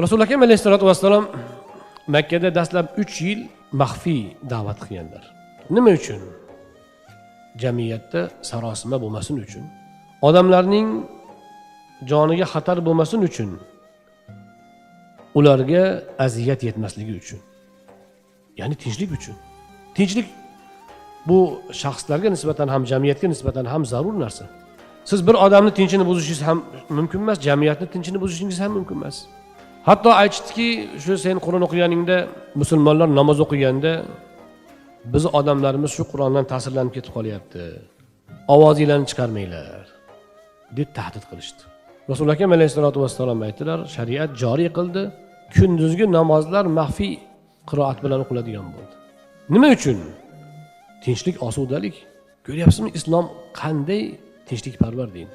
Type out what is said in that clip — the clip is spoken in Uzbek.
Rasululloh akam alayhissalatu vassalom Makkada dastlab 3 yil maxfiy da'vat qilganlar. Nima uchun? Jamiyatda sarosima bo'lmasin uchun, odamlarning joniga xatar bo'lmasin uchun, ularga aziyat yetmasligi uchun. Ya'ni tinchlik uchun. Tinchlik bu shaxslarga nisbatan ham, jamiyatga nisbatan ham zarur narsa. Siz bir odamni tinchini buzishingiz ham mumkin emas, jamiyatni tinchini buzishingiz ham mumkin emas. Hatto aytishdiki, shu sen Qur'on o'qiganingda, musulmonlar namoz o'qiganda biz odamlarimiz shu Qur'ondan ta'sirlanib ketib qolyapti. Ovozinglarni chiqarmanglar deb tahdid qilishdi. Rasululloh akam alayhissalatu vassalom aytdilar, shariat joriy qildi, kunduzgi namozlar maxfiy qiroat bilan o'qiladigan bo'ldi. Nima uchun? Tinchlik, osudalik. Ko'ryapsizmi, islom qanday tinchlikparvar din?